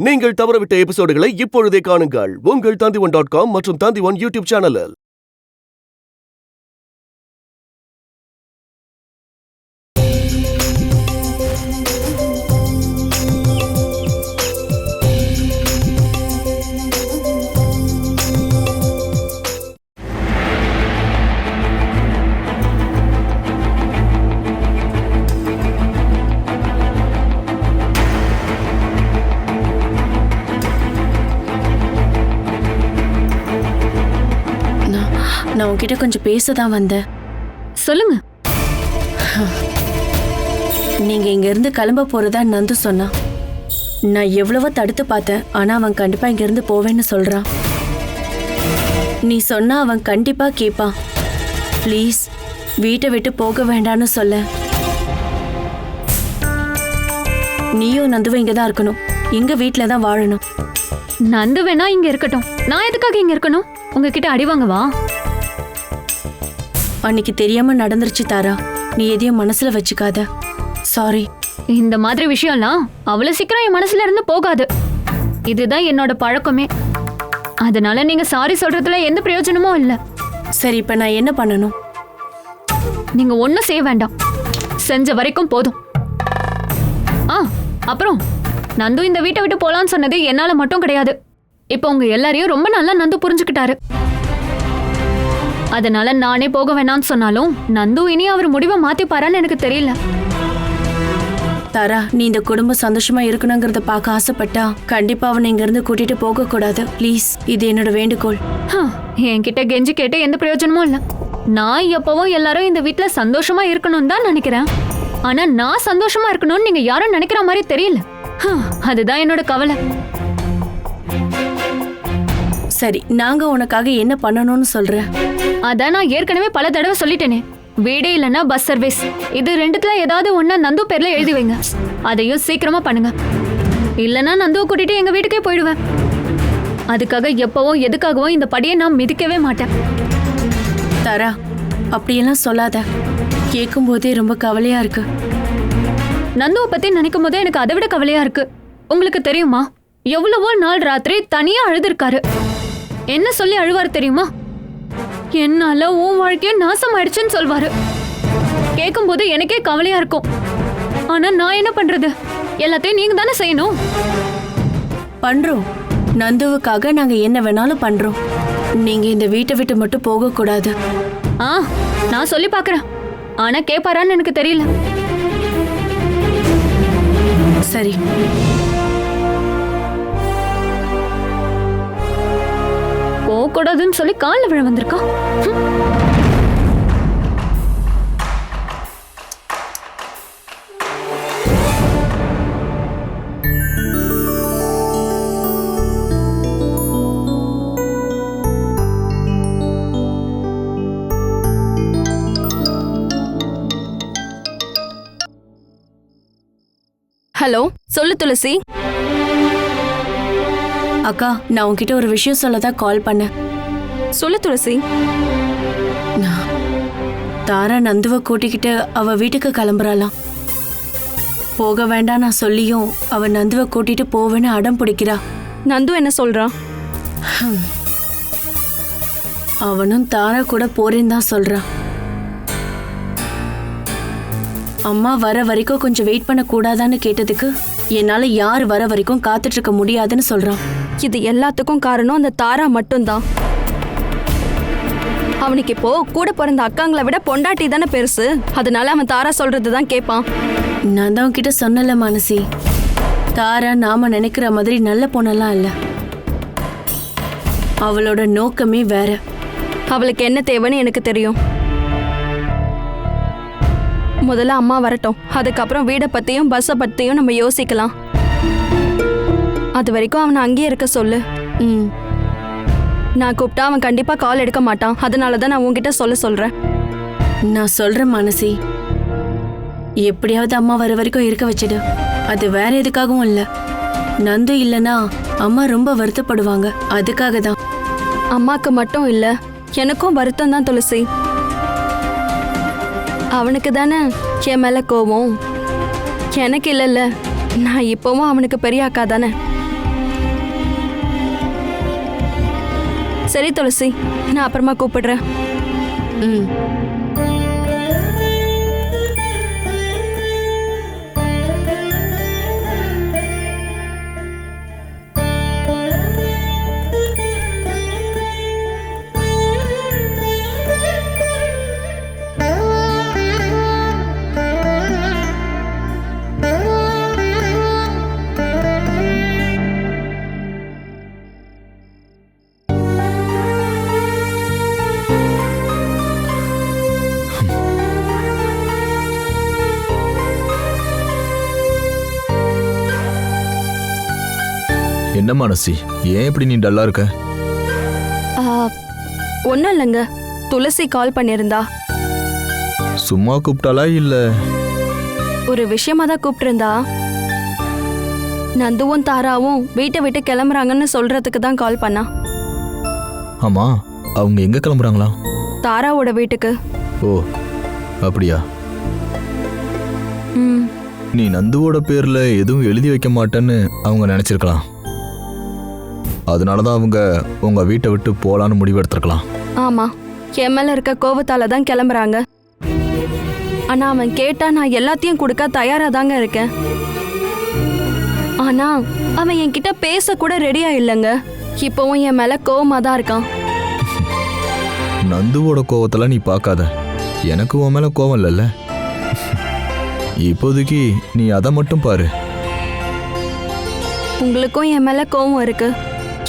நீங்கள் தவறவிட்ட எபிசோடுகளை இப்பொழுதே காணுங்கள் உங்கள் Tandivan.com மற்றும் Tandivan யூடியூப் சேனலில். நான் உன்கிட்ட கொஞ்சம் பேசதான் வந்தேன். சொல்லுங்க. நீங்க இங்க இருந்து கிளம்ப போறதா நந்து சொன்னான். நான் எவ்வளவோ தடுத்து பார்த்தேன், ஆனா அவன் கண்டிப்பா இங்க இருந்து போவேன்னு சொல்றான். நீ சொன்னா அவன் கண்டிப்பா கேட்பான். ப்ளீஸ் வீட்டை விட்டு போக வேண்டான்னு சொல்ல. நீயும் நந்துவும் இங்கதான் இருக்கணும், எங்க வீட்டுல தான் வாழணும். நந்து வேணா இங்க இருக்கட்டும், நான் எதுக்காக இங்க இருக்கணும்? உங்ககிட்ட அடி வாங்கவா? அன்னைக்கு தெரியாம நடந்துருச்சு தாரா, நீ எதையும் மனசுல வச்சுக்காத. சாரி. இந்த மாதிரி விஷயம்லாம் அவ்வளவு சீக்கிரம் என் மனசுல இருந்து போகாது. இதுதான் என்னோட பழக்கமே. அதனால நீங்க சாரி சொல்றதுல எந்த பிரயோஜனமும் இல்ல. சரி, இப்ப நான் என்ன பண்ணணும்? நீங்க ஒண்ணும் செய்ய வேண்டாம், செஞ்ச வரைக்கும் போதும். அப்புறம் நந்து இந்த வீட்டை விட்டு போலான்னு சொன்னது என்னால மட்டும் கிடையாது. இப்ப உங்க எல்லாரையும் ரொம்ப நல்லா நந்து புரிஞ்சுக்கிட்டாரு. அதனால நானே போக வேணாம்னு சொன்னாலும் நந்து இனி அவர் முடிவை மாத்திப்பாரான்னு எனக்கு தெரியல. தாரா, நீ இந்த குடும்பம் சந்தோஷமா இருக்கணுங்கிறத பார்க்க ஆசைப்பட்டா கண்டிப்பா அவனை இங்க இருந்து கூட்டிட்டு போக கூடாது. ப்ளீஸ், இது என்னோட வேண்டுகோள். என்கிட்ட கெஞ்சி கேட்டு எந்த பிரயோஜனமும் இல்ல. நான் எப்பவும் எல்லாரும் இந்த வீட்டுல சந்தோஷமா இருக்கணும்னு தான் நினைக்கிறேன். ஆனா நான் சந்தோஷமா இருக்கணும்னு நீங்க யாரும் நினைக்கிற மாதிரி தெரியல. அதுதான் என்னோட கவலை. சரி, நாங்க உனக்காக என்ன பண்ணணும்னு சொல்றேன். அதான் நான் ஏற்கனவே பல தடவை சொல்லிட்டேனே, வீடே இல்லைன்னா பஸ் சர்வீஸ், இது ரெண்டுத்துல ஏதாவது ஒண்ணு நந்து பேர்ல எழுதி வைங்க. அதையும் சீக்கிரமா பண்ணுங்க. இல்லைன்னா நந்துவை கூட்டிட்டு எங்க வீட்டுக்கே போயிடுவேன். அதுக்காக எப்பவும் எதுக்காகவும் இந்த படியை நான் மிதிக்கவே மாட்டேன். தாரா, அப்படியெல்லாம் சொல்லாத. கேட்கும் போதே ரொம்ப கவலையா இருக்கு. நந்துவை பத்தி நினைக்கும் போதே எனக்கு அதை விட கவலையா இருக்கு. உங்களுக்கு தெரியுமா, எவ்வளவோ நாள் ராத்திரி தனியா அழுதுருக்காரு. என்ன சொல்லி அழுவாரு தெரியுமா? என்னால உன் வாழ்க்கைய நாசம் ஆயிடுச்சுன்னு சொல்வாரு. கேட்கும் போது எனக்கே கவலையா இருக்கும். ஆனா நான் என்ன பண்றது? எல்லாத்தையும் நீங்க தானே செய்யணும். பண்றோம். நந்துவுக்காக நாங்க என்ன வேணாலும் பண்றோம். நீங்க இந்த வீட்டை விட்டு மட்டும் போக கூடாது. நான் சொல்லி பாக்குறேன், ஆனா கேப்பாரான்னு எனக்கு தெரியல. சரி. போகக்கூடாதுன்னு சொல்லி காலில் விழ வந்திருக்கா. ஹலோ, சொல்லு துளசி. அக்கா, நான் உன்கிட்ட ஒரு விஷயம் சொல்லதான் கால் பண்ணேன். சொல்லு துளசி. தாரா நந்துவை கூட்டிக்கிட்டு அவ வீட்டுக்கு கிளம்புறாளாம். போக வேண்டாம் நான் சொல்லியும் அவ நந்துவை கூட்டிட்டு போவேன்னு அடம் பிடிக்கிறா. நந்து என்ன சொல்றான்? அவனும் தாரா கூட போறேன்னு தான் சொல்றான். அம்மா வர வரைக்கும் கொஞ்சம் வெயிட் பண்ண கூடாதான்னு கேட்டதுக்கு என்னால யார் வர வரைக்கும் காத்துட்டு இருக்க முடியாதுன்னு சொல்றான். இது எல்லாத்துக்கும் காரணம் அந்த தாரா மட்டும்தான். அவனுக்கு இப்போ கூட பிறந்த அக்காங்களை விட பொண்டாட்டி தானே பெருசு. அதனால அவன் தாரா சொல்றதுதான் கேட்பான். நான் தான் உன்கிட்ட சொன்னல மானசி, தாரா நாம நினைக்கிற மாதிரி நல்ல பொண்ணெல்லாம் இல்ல. அவளோட நோக்கமே வேற. அவளுக்கு என்ன தேவைன்னு எனக்கு தெரியும். முதல்ல அம்மா வரட்டும், அதுக்கப்புறம் வீடை பத்தியும் பஸ்ஸை பத்தியும் நம்ம யோசிக்கலாம். அது வரைக்கும் அவனை அங்கேயே இருக்க சொல்லு. நான் கூப்பிட்டா அவன் கண்டிப்பா கால் எடுக்க மாட்டான். அதனாலதான் நான் உன்கிட்ட சொல்றேன். நான் சொல்றேன் மானசி, எப்படியாவது அம்மா வர வரைக்கும் இருக்க வச்சிடு. அது வேற எதுக்காகவும் இல்ல. நந்து இல்லனா அம்மா ரொம்ப வருத்தப்படுவாங்க, அதுக்காக தான். அம்மாக்கு மட்டும் இல்ல, எனக்கும் வருத்தம் தான் துளசி. அவனுக்கு தானே என் மேல கோவம், எனக்கு இல்லைல்ல. நான் இப்பவும் அவனுக்கு பெரிய அக்கா தானே. சரி துளசி, நான் அப்புறமா கூப்பிடுறேன். ம். என்ன மனசி, ஏன் இப்படி நீ டல்லா இருக்க? ஒன்றும் இல்லைங்க, துளசி கால் பண்ணியிருந்தா. சும்மா கூப்பிட்டாளா இல்ல? ஒரு விஷயமா தான் கூப்பிட்டுருந்தா. நந்துவும் தாராவும் வீட்டை விட்டு கிளம்புறாங்கன்னு சொல்றதுக்கு தான் கால் பண்ணா. ஆமா, அவங்க எங்க கிளம்புறாங்களா? தாராவோட வீட்டுக்கு. ஓ அப்படியா? ம். நீ நந்துவோட பேர்ல எதுவும் எழுதி வைக்க மாட்டேன்னு அவங்க நினைச்சிருக்கலாம். அதனாலதான் அவங்க உங்க வீட்டை விட்டு போலான்னு முடிவு எடுத்திருக்கலாம். ஆமா, என் மேல இருக்க கோவத்தால தான் கிளம்புறாங்க. ஆனா அவன் கேட்டா நான் எல்லாத்தையும் கொடுக்க தயாரா தாங்க இருக்கேன். ஆனா அவன் என்கிட்ட பேச கூட ரெடியா இல்லைங்க. இப்பவும் என் மேல கோவமா தான் இருக்கான். நந்துவோட கோவத்தெல்லாம் நீ பார்க்காத. எனக்கு உன் மேல கோவம் இல்லைல்ல. இப்போதைக்கு நீ அதை மட்டும் பாரு. உங்களுக்கும் என் மேல கோவம் இருக்கு.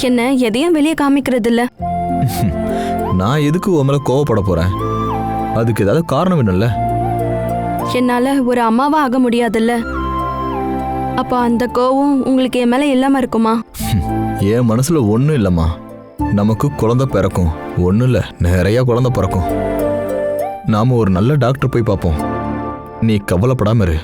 என்ன எதையும் வெளியே காமிக்கிறது இல்ல. நான் எதுக்கு உன் மேல கோவப்பட போறேன்? அதுக்கு ஏதாவது காரணம் என்னல்ல? என்னால ஒரு அம்மாவா ஆக முடியாதுல்ல. அப்ப அந்த கோவம் உங்களுக்கு என் மேல இல்லாம இருக்குமா? என் மனசுல ஒன்றும் இல்லைம்மா. நமக்கு குழந்தை பிறக்கும். ஒன்றும் இல்லை, நிறைய குழந்தை பிறக்கும். நாம ஒரு நல்ல டாக்டர் போய் பார்ப்போம். நீ கவலைப்படாம இரு.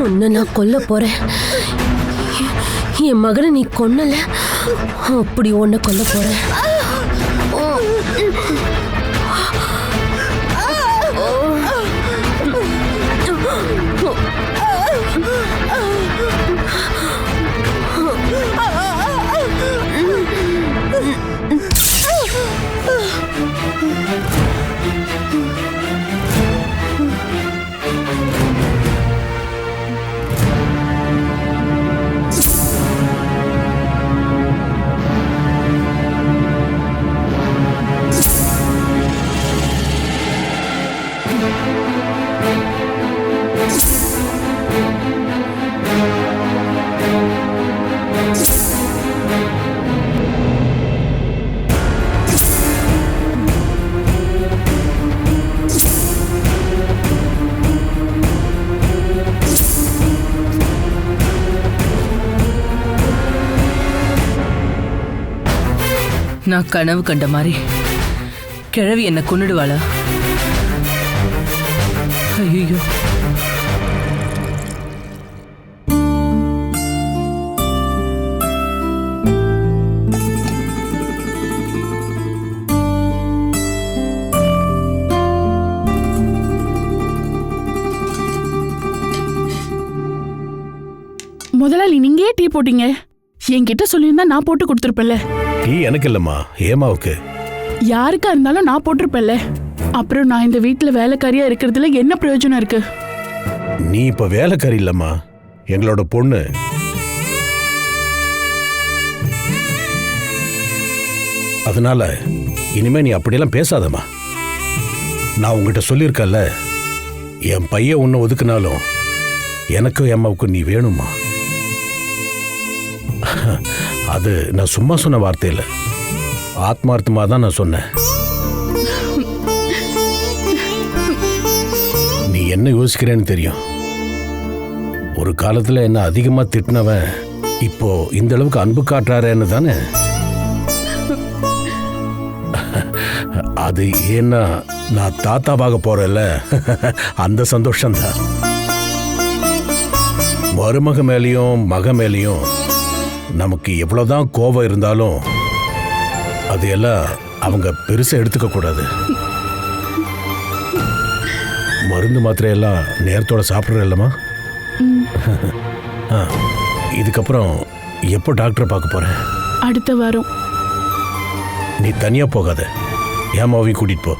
உன்னை நான் கொல்ல போறேன். என் மகனை நீ கொன்னல, அப்படி உன்னை கொல்ல போறேன். நான் கனவு கண்ட மாதிரி கிழவி என்ன கொன்னுடுவாளா? ஐயோ, முதலாளி நீங்க டீ போட்டீங்க? என்கிட்ட சொல்லியிருந்தா நான் போட்டு கொடுத்துருப்பேன்ல. டீ எனக்கு இல்லம்மா, ஏமாவுக்கு. யாருக்கா இருந்தாலும் நான் போட்டிருப்பேன்ல. அப்புறம் நான் இந்த வீட்டுல வேலைக்காரியா இருக்கிறதுல என்ன பிரயோஜனம் இருக்கு? நீ இப்ப வேலைக்காரி இல்லம்மா, எங்களோட பொண்ணு. அதனால இனிமே நீ அப்படியெல்லாம் பேசாதம்மா. நான் உங்ககிட்ட சொல்லியிருக்கேன்ல, என் பையன் உன்னை ஒதுக்குனாலும் எனக்கும் அம்மாவுக்கும் நீ வேணுமா? அது நான் சும்மா சொன்ன வார்த்தை இல்லை, ஆத்மார்த்தமாக தான் நான் சொன்னேன். நீ என்ன யோசிக்கிறேன்னு தெரியும். ஒரு காலத்தில் என்ன அதிகமாக திட்டினவன் இப்போ இந்த அளவுக்கு அன்பு காட்டுறாரேன்னு தானே. அது ஏன்னா நான் தாத்தாவாக போறேன்ல, அந்த சந்தோஷம்தான். மருமக மேலேயும் மக மேலேயும் நமக்கு எவ்வளவுதான் கோபம் இருந்தாலும் அது எல்லாம் அவங்க பெருசா எடுத்துக்க கூடாது. மருந்து மாத்திரையெல்லாம் நேரத்தோட சாப்பிட்ற இல்லைம்மா? இதுக்கப்புறம் எப்போ டாக்டரை பார்க்க போறேன்? அடுத்த வாரம். நீ தனியா போகாத, ஏமாவையும் கூட்டிட்டு போ.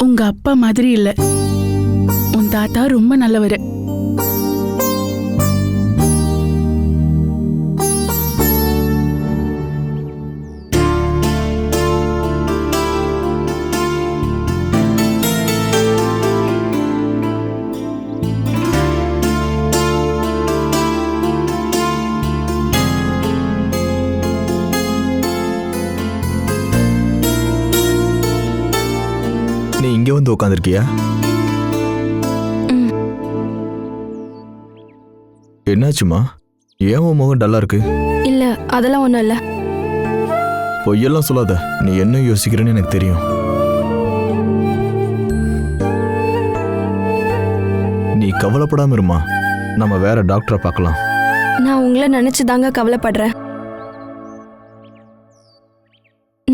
உங்க அப்பா மாதிரி இல்ல, உன் தாத்தா ரொம்ப நல்லவரு. நீ இங்கே வந்து உட்காந்துருக்கியா? என்னாச்சுமா? ஏன் உன் முகம் டல்லா இருக்கு? இல்ல அதெல்லாம் ஒண்ணும் இல்ல. பொய்யெல்லாம் சொல்லாத, நீ என்ன யோசிக்கிறேன்னு எனக்கு தெரியும். நீ கவலைப்படாம இருமா, நம்ம வேற டாக்டரை பார்க்கலாம். நான் உங்களை நினைச்சுதாங்க கவலைப்படுறேன்.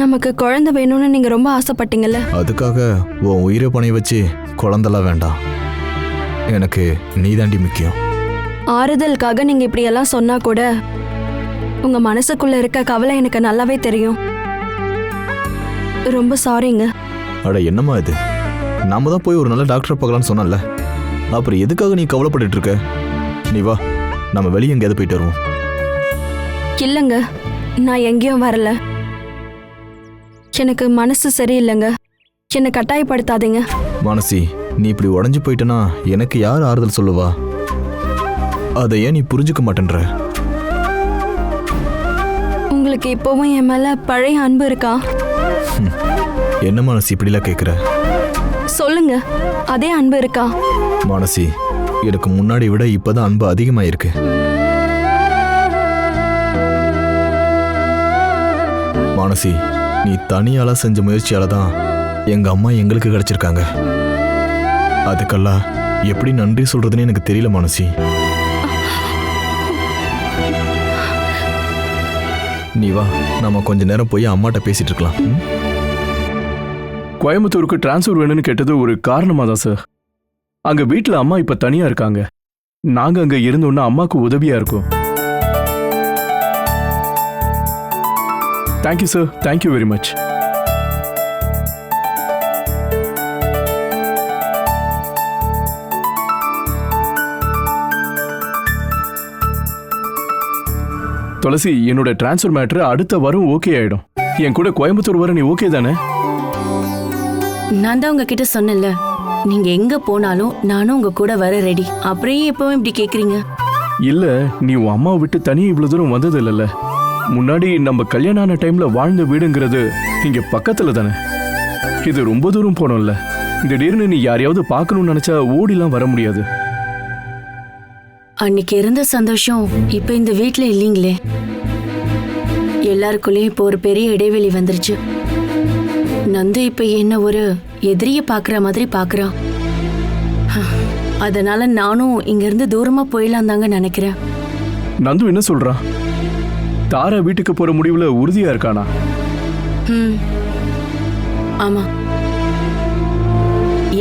நமக்கு குழந்தை வேணும்னு நீங்க ரொம்ப ஆசைப்பட்டீங்கல்ல. அதுக்காக உன் உயிரை பணைய வச்சு குழந்தெல்லாம் வேண்டாம், எனக்கு நீதாண்டி முக்கியம். ஆறுதலுக்காக நீங்க இப்படி எல்லாம் சொன்னா கூட உங்க மனசுக்குள்ள இருக்க கவலை எனக்கு நல்லாவே தெரியும். ரொம்ப சாரிங்க. அட என்னம்மா இது, நாம தான் போய் ஒரு நல்ல டாக்டரை பார்க்கலான்னு சொன்னல, அப்புறம் எதுக்காக நீ கவலைப்பட்டு இருக்க? நீ வா, நம்ம வெளியே எங்கேயாவது போயிட்டு வருவோம். இல்லைங்க, நான் எங்கேயும் வரல. எனக்கு மனசு சரியில்லைங்க, என்னை கட்டாயப்படுத்தாதீங்க. மானசி, நீ இப்படி உடஞ்சு போயிட்டனா எனக்கு யார் ஆறுதல் சொல்லுவா? அதை ஏன் நீ புரிஞ்சுக்க மாட்டேன்ற? உங்களுக்கு இப்போவும் என் மேல பழைய அன்பு இருக்கா? என்ன மானசி இப்படிலாம் கேட்குற? சொல்லுங்க, அதே அன்பு இருக்கா? மானசி, எனக்கு முன்னாடி விட இப்பதான் அன்பு அதிகமாயிருக்கு. மானசி, நீ தனியால செஞ்ச முயற்சியால தான் எங்க அம்மா எங்களுக்கு கிடைச்சிருக்காங்க. அதுக்கெல்லாம் எப்படி நன்றி சொல்றதுன்னு எனக்கு தெரியல மானசி. நீ வா, நம்ம கொஞ்ச நேரம் போய் அம்மாட்ட பேசிட்டு இருக்கலாம். கோயம்புத்தூருக்கு டிரான்ஸ்ஃபர் வேணும்னு கேட்டது ஒரு காரணமாக தான் சார். அங்கே வீட்டில் அம்மா இப்போ தனியாக இருக்காங்க. நாங்கள் அங்கே இருந்தோன்னா அம்மாவுக்கு உதவியாக இருக்கும். Thank you sir, thank you very much. Tulasi, என்னோட டிரான்ஸ்ஃபர் மேட்ரு அடுத்த வாரம் ஓகே ஆயிடும். என் கூட கோயம்புத்தூர் வர நீ ஓகே தானே? நான் தான் உங்ககிட்ட சொன்னேன்ல, நீங்க எங்க போனாலும் நானும் உங்க கூட வர ரெடி. அப்புறம் எப்பவும் இப்படி கேக்குறீங்க? இல்ல, நீ உன் அம்மாவை விட்டு தனியாக இவ்வளவு தூரம் வந்தது இல்லைல்ல. முன்னாடி நம்ம கல்யாணம் ஆன டைம்ல வாழ்ந்த வீடுங்கிறது இங்க பக்கத்துல தானே. இது ரொம்ப தூரம் போனோம்ல. திடீர்னு நீ யாரையாவது பார்க்கணும்னு நினைச்சா ஓடிலாம் வர முடியாது. அன்னைக்கு இருந்த சந்தோஷம் இப்ப இந்த வீட்ல இல்லீங்களே. எல்லாருக்குள்ளேயும் இப்போ ஒரு பெரிய இடைவெளி வந்துருச்சு. நந்து இப்ப என்ன ஒரு எதிரிய பாக்குற மாதிரி பாக்குறான். அதனால நானும் இங்க இருந்து தூரமா போயிடலாம் தாங்க நினைக்கிறேன். நந்து என்ன சொல்றான்? தாரா வீட்டுக்கு போற முடிவுல உறுதியா இருக்கானா? ஆமா,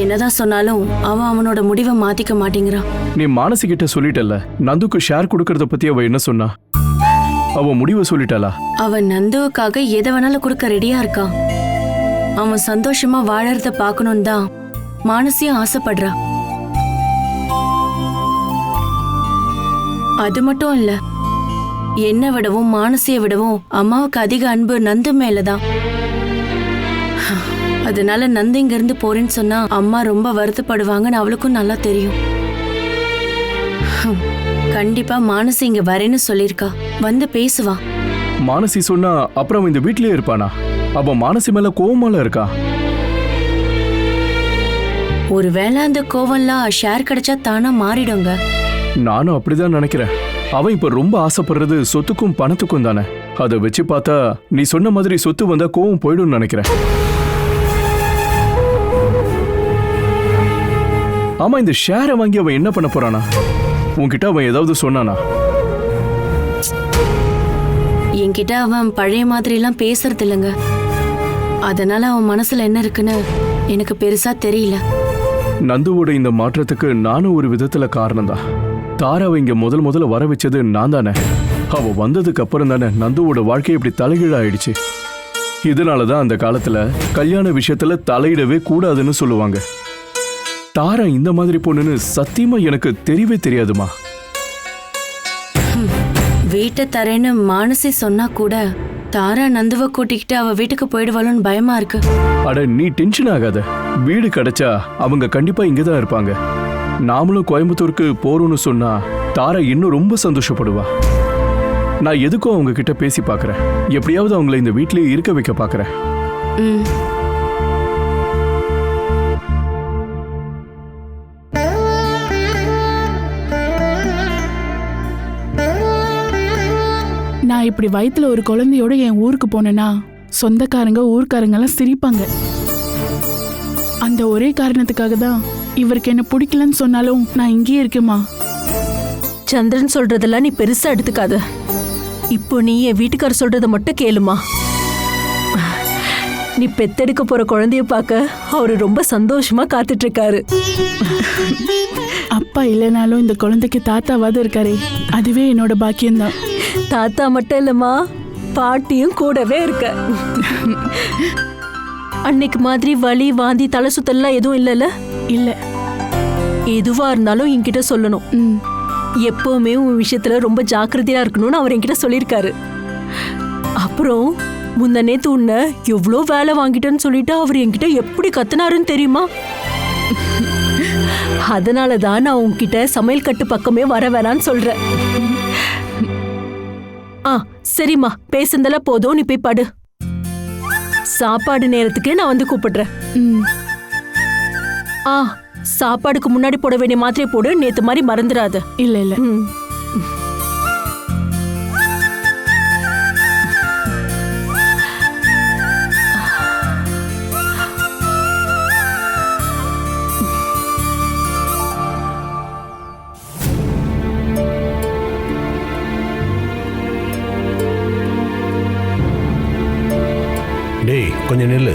என்னதான் சொன்னாலும் அவன் அவனோட முடிவை மாத்திக்க மாட்டேங்கிறான். நீ மானசி கிட்ட சொல்லிட்டல, நந்துக்கு ஷேர் கொடுக்கறத பத்தி அவ என்ன சொன்னா? அவ முடிவை சொல்லிட்டாளா? அவன் நந்துவுக்காக எதை வேணாலும் கொடுக்க ரெடியா இருக்கான். அவன் சந்தோஷமா வாழறத பார்க்கணும்னு தான் மானசியும் ஆசைப்படுறா. அது மட்டும் இல்ல, என்னை விடவும் மானசியை விடவும் அம்மாவுக்கு அதிக அன்பு நந்து மேலதான். அதனால நந்து இங்க இருந்து போறேன்னு சொன்னா அம்மா ரொம்ப வருத்தப்படுவாங்கன்னு அவளுக்கும் நல்லா தெரியும். கண்டிப்பா மானசி இங்க வரேன்னு சொல்லிருக்கா, வந்து பேசுவா. மானசி சொன்னா அப்புறம் இந்த வீட்லயே இருப்பானா? அப்ப மானசி மேல கோவமால இருக்கா? ஒருவேளை அந்த கோவம்லாம் ஷேர் கிடைச்சா தானா மாறிடுங்க. நானும் அப்படிதான் நினைக்கிறேன். அவன் இப்ப ரொம்ப ஆசைப்படுறது சொத்துக்கும் பணத்துக்கும் தானே. அதை வச்சு பார்த்தா நீ சொன்ன மாதிரி சொத்து வந்தா கோவம் போயிடும் நினைக்கிறேன். ஆமா, இந்த ஷேரை வாங்கி அவன் என்ன பண்ண போறானா? உன்கிட்ட அவன் ஏதாவது சொன்னானா? என்கிட்ட அவன் பழைய மாதிரி எல்லாம் பேசுறது இல்லைங்க. அதனால அவன் மனசுல என்ன இருக்குன்னு எனக்கு பெருசா தெரியல. நந்துவோட இந்த மாற்றத்துக்கு நானும் ஒரு விதத்துல காரணம் தான். தாராவை இங்க முதல்ல வர வச்சது நான் தானே. அவ வந்ததுக்கு அப்புறம் தானே நந்துவோட வாழ்க்கை இப்படி தலைகீழ ஆயிடுச்சு. இதனாலதான் அந்த காலத்துல கல்யாண விஷயத்துல தலையிடவே கூடாதுன்னு சொல்லுவாங்க. தாரா இந்த மாதிரி பொண்ணுன்னு சத்தியமா எனக்கு தெரியவே தெரியாதுமா. வீட்டை தரேன்னு மானசி சொன்னா கூட தாரா நந்துவை கூட்டிக்கிட்டு அவ வீட்டுக்கு போயிடுவாளுன்னு பயமா இருக்கு. அட, நீ டென்ஷன் ஆகாத. வீடு கிடைச்சா அவங்க கண்டிப்பா இங்கதான் இருப்பாங்க. நாமளும் கோயம்புத்தூருக்கு போறோம்னு சொன்னா தாரா இன்னும் ரொம்ப சந்தோஷப்படுவா. நான் எதுக்கும் அவங்க கிட்ட பேசி பாக்குறேன். எப்படியாவது அவங்களை இந்த வீட்லயே இருக்க வைக்க பாக்குறேன். நான் இப்படி வயித்துல ஒரு குழந்தையோட என் ஊருக்கு போனேன்னா சொந்தக்காரங்க ஊர்க்காரங்க எல்லாம் சிரிப்பாங்க. அந்த ஒரே காரணத்துக்காக தான் இவருக்கு என்ன பிடிக்கலன்னு சொன்னாலும் நான் இங்கேயே இருக்கேம்மா. சந்திரன் சொல்றதெல்லாம் நீ பெருசா எடுத்துக்காத. இப்போ நீ என் வீட்டுக்காரர் சொல்றத மட்டும் கேளுமா. நீ பெத்தெடுக்க போற குழந்தைய பார்க்க அவரு ரொம்ப சந்தோஷமா காத்துட்டு இருக்காரு. அப்பா இல்லைனாலும் இந்த குழந்தைக்கு தாத்தாவாது இருக்காரே, அதுவே என்னோட பாக்கியம்தான். தாத்தா மட்டும் இல்லம்மா, பாட்டியும் கூடவே இருக்க. அன்னைக்கு மாதிரி வலி வாந்தி தலை சுத்தல்லாம் எதுவும் இல்லைல்ல? இல்ல. எதுவா இருந்தாலும் என்கிட்ட சொல்லணும். எப்பவுமே உன் விஷயத்துல ரொம்ப ஜாக்கிரதையா இருக்கணும்னு அவர் என்கிட்ட சொல்லியிருக்காரு. அப்புறம் முந்த நேத்து உன்னை எவ்வளோ வேலை வாங்கிட்டேன்னு சொல்லிட்டு அவர் என்கிட்ட எப்படி கத்துனாருன்னு தெரியுமா? அதனாலதான் நான் உன்கிட்ட சமையல் கட்டு பக்கமே வர வேணான்னு சொல்றேன். சரிம்மா, பேசுனதெல்லாம் போதும், நீ போய் படு. சாப்பாடு நேரத்துக்கு நான் வந்து கூப்பிடுறேன். சாப்பாடுக்கு முன்னாடி போட வேண்டிய மாத்திரை போடு, நேத்து மாதிரி மறந்துடாத. இல்ல இல்ல. டேய், கொஞ்சம் நில்லு.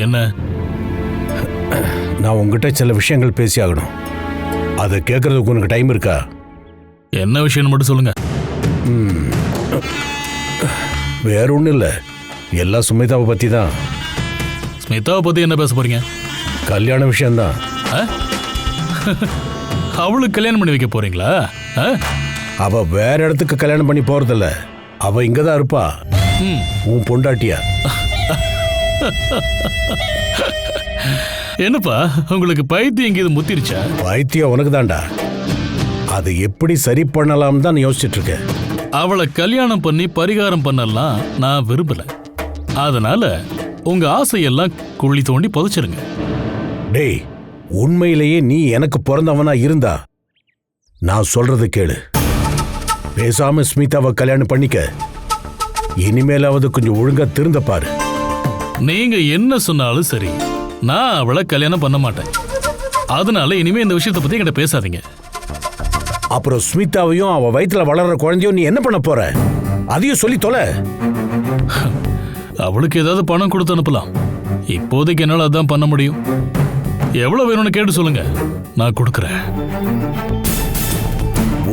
என்ன? நான் உங்ககிட்ட சில விஷயங்கள் பேசி ஆகணும். அதை கேட்கறதுக்கு உனக்கு டைம் இருக்கா? என்ன விஷயம்னு மட்டும் சொல்லுங்க. வேற ஒன்றும் இல்லை, எல்லாம் சுமிதாவை பற்றி தான். ஸ்மிதாவை பற்றி என்ன பேச போறீங்க? கல்யாண விஷயம்தான். அவளுக்கு கல்யாணம் பண்ணி வைக்க போறீங்களா? அவ வேற இடத்துக்கு கல்யாணம் பண்ணி போறதில்ல, அவ இங்க தான் இருப்பா. உன் பொண்டாட்டியா? என்னப்பா, உங்களுக்கு பைத்தியம் எங்கேயும் முத்திருச்சா? பைத்தியம் உனக்கு தான்டா. அதை எப்படி சரி பண்ணலாம் தான் யோசிச்சுட்டு இருக்கேன். அவளை கல்யாணம் பண்ணி பரிகாரம் பண்ணலாம் நான் விரும்பல. அதனால உங்க ஆசையெல்லாம் குழி தோண்டி புதைச்சிருங்க. டேய், உண்மையிலேயே நீ எனக்கு பிறந்தவனா இருந்தா நான் சொல்றது கேளு. பேசாம ஸ்மிதாவை கல்யாணம் பண்ணிக்க. இனிமேலாவது கொஞ்சம் ஒழுங்கா திருந்த பாரு. நீங்க என்ன சொன்னாலும் சரி, நான் அவளை கல்யாணம் பண்ண மாட்டேன். அதனால இனிமே இந்த விஷயத்தை பத்தி என்கிட்ட பேசாதீங்க. அப்புறம் ஸ்மிதாவையும் அவ வயிற்றுல வளர்ற குழந்தையும் நீ என்ன பண்ண போற? அதையும் சொல்லி தொலை. அவளுக்கு ஏதாவது பணம் கொடுத்து அனுப்பலாம். இப்போதைக்கு என்னால அதான் பண்ண முடியும். எவ்வளவு வேணும்னு கேட்டு சொல்லுங்க, நான் கொடுக்குறேன்.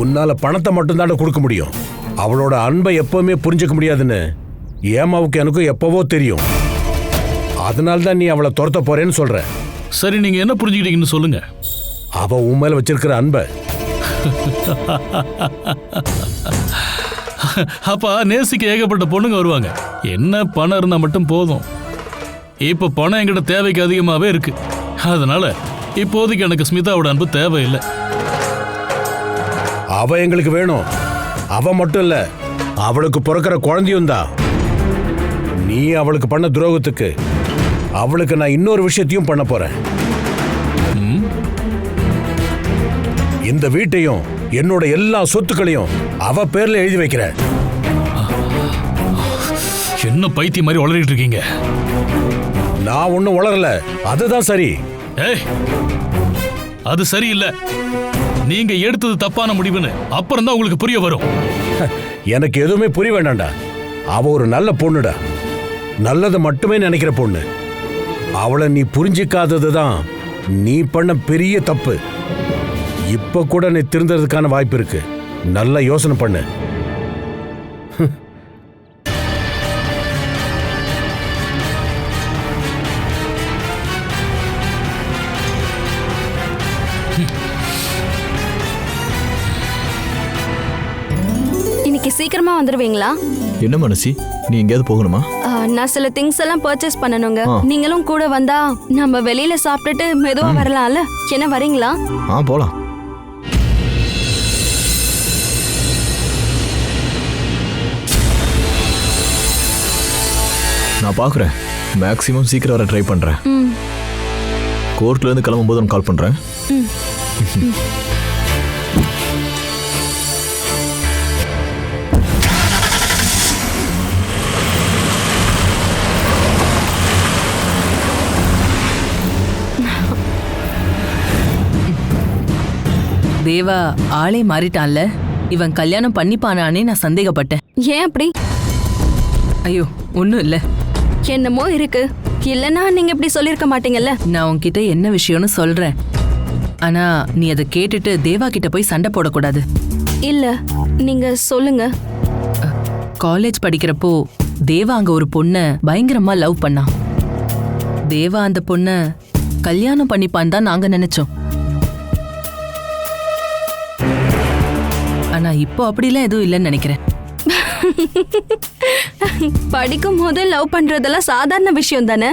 உன்னால பணத்தை மட்டும் தான் கொடுக்க முடியும். அவளோட அன்பை எப்பவுமே புரிஞ்சுக்க முடியாதுன்னு ஏமாவுக்கு எனக்கும் எப்பவோ தெரியும். அதனால தான் நீ அவளை துரத்த போறேன்னு சொல்ற. சரி, நீங்க என்ன புரிஞ்சுக்கிட்டீங்கன்னு சொல்லுங்க. அவ உன் மேல வச்சிருக்கிற அன்பை. அப்பா, நேசிக்க ஏகப்பட்ட பொண்ணுங்க வருவாங்க. என்ன பணம் இருந்தா மட்டும் போதும். இப்ப பணம் என்கிட்ட தேவைக்கு அதிகமாவே இருக்கு. அதனால இப்போதைக்கு எனக்கு ஸ்மிதாவோட அன்பு தேவையில்லை. அவ எங்களுக்கு வேணும். அவ மட்டும் இல்ல, அவளுக்கு பிறக்கிற குழந்தையும் தான். நீ அவளுக்கு பண்ண துரோகத்துக்கு அவளுக்கு நான் இன்னொரு விஷயத்தையும் பண்ண போறேன். இந்த வீட்டையும் என்னோட எல்லா சொத்துக்களையும் அவ பேர்ல எழுதி வைக்கிறேன். என்ன பைத்தியம் மாதிரி உளறிட்டு இருக்கீங்க? நான் ஒன்னும் உளரல, அதுதான் சரி. ஏய், அது சரியில்லை. நீங்க எடுத்தது தப்பான முடிவுன்னு அப்புறம் தான் உங்களுக்கு புரிய வரும். எனக்கு எதுவுமே புரிய வேண்டாம்டா. அவ ஒரு நல்ல பொண்ணுடா, நல்லது மட்டுமே நினைக்கிற பொண்ணு. அவளை நீ புரிஞ்சிக்காததுதான் நீ பண்ண பெரிய தப்பு. இப்ப கூட நீ திருந்தறதுக்கான வாய்ப்பு இருக்கு. நல்ல யோசனை பண்ணு. இன்னைக்கு சீக்கிரமா வந்துருவீங்களா? என்ன மனசி, நீ எங்கேயாவது போகணுமா? நான் சில திங்ஸ் எல்லாம் பர்ச்சேஸ் பண்ணணுங்க. நீங்களும் கூட வந்தா நம்ம வெளியில சாப்பிட்டுட்டு மெதுவா வரலாம்ல. என்ன வரீங்களா? போலாம். நான் பார்க்குறேன். மேக்ஸிமம் சீக்கிரம் வர ட்ரை பண்ணுறேன். கோர்ட்லேருந்து கிளம்பும்போது நான் கால் பண்ணுறேன். தேவா ஆளே மாறிட்டான்ல. இவன் கல்யாணம் பண்ணிப்பானானே நான் சந்தேகப்பட்டேன். ஏன் அப்படி? ஐயோ, ஒன்றும் இல்லை. என்னமோ இருக்கு. இல்லைன்னா நீங்க இப்படி சொல்லியிருக்க மாட்டீங்கல்ல. நான் உன்கிட்ட என்ன விஷயம்னு சொல்றேன். ஆனா நீ அதை கேட்டுட்டு தேவா கிட்ட போய் சண்டை போடக்கூடாது. இல்ல, நீங்க சொல்லுங்க. காலேஜ் படிக்கிறப்போ தேவா அங்க ஒரு பொண்ணை பயங்கரமா லவ் பண்ணான். தேவா அந்த பொண்ணை கல்யாணம் பண்ணிப்பான்னு தான் நாங்க நினைச்சோம். ஆனா இப்போ அப்படிலாம் எதுவும் இல்லைன்னு நினைக்கிறேன். படிக்கும் போது லவ் பண்றதெல்லாம் சாதாரண விஷயம் தானே.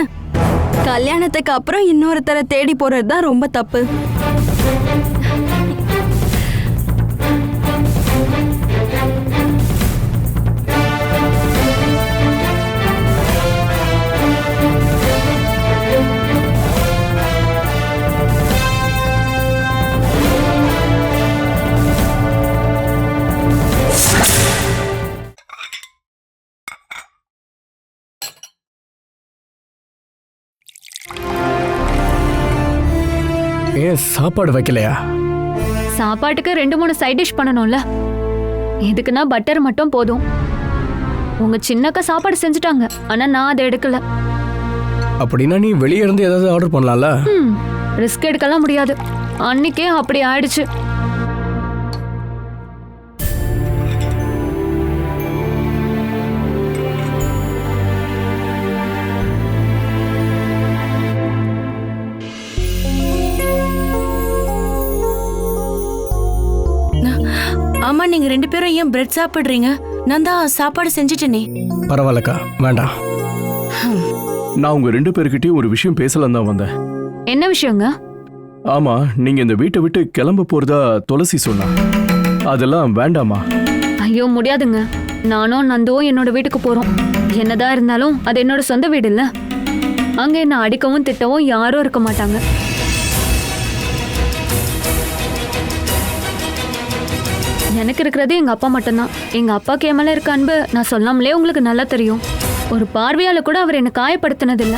கல்யாணத்துக்கு அப்புறம் இன்னொருத்தரை தேடி போறது தான் ரொம்ப தப்பு. ஏன் சாப்பாடு வைக்கலையா? சாப்பாட்டுக்கு 2-3 சைட் டிஷ் பண்ணணும்ல. இதுக்குன்னா பட்டர் மட்டும் போதும். உங்க சின்னக்கா சாப்பாடு செஞ்சுட்டாங்க, ஆனா நான் அதை எடுக்கல. அப்படின்னா நீ வெளியே இருந்து ஏதாவது ஆர்டர் பண்ணலாம்ல? ரிஸ்க் எடுக்கலாம் முடியாது. அன்னைக்கே அப்படி ஆயிடுச்சு. ஆமா, நீங்க 2 பேரும் ஏன் பிரெட் சாப்பிடுறீங்க? நான் தான் சாப்பாடு செஞ்சுட்டேனே. பரவாயில்லக்கா, வேண்டாம். நான் உங்க 2 பேர்கிட்டயும் ஒரு விஷயம் பேசலாம் தான் வந்தேன். என்ன விஷயங்க? ஆமா, நீங்க இந்த வீட்டை விட்டு கிளம்ப போறதா துளசி சொன்னா. அதெல்லாம் வேண்டாமா? ஐயோ, முடியாதுங்க. நானும் நந்துவும் என்னோட வீட்டுக்கு போறோம். என்னதான் இருந்தாலும் அது என்னோட சொந்த வீடு இல்ல. அங்க என்ன அடிக்கவும் திட்டவும் யாரும் இருக்க மாட்டாங்க. எனக்கு இருக்கிறது எங்க அப்பா மட்டும்தான். எங்க அப்பாக்கு என் மேல இருக்க அன்பு நான் சொல்லாமலே உங்களுக்கு நல்லா தெரியும். ஒரு பார்வையால கூட அவர் என்ன காயப்படுத்தினதில்லை.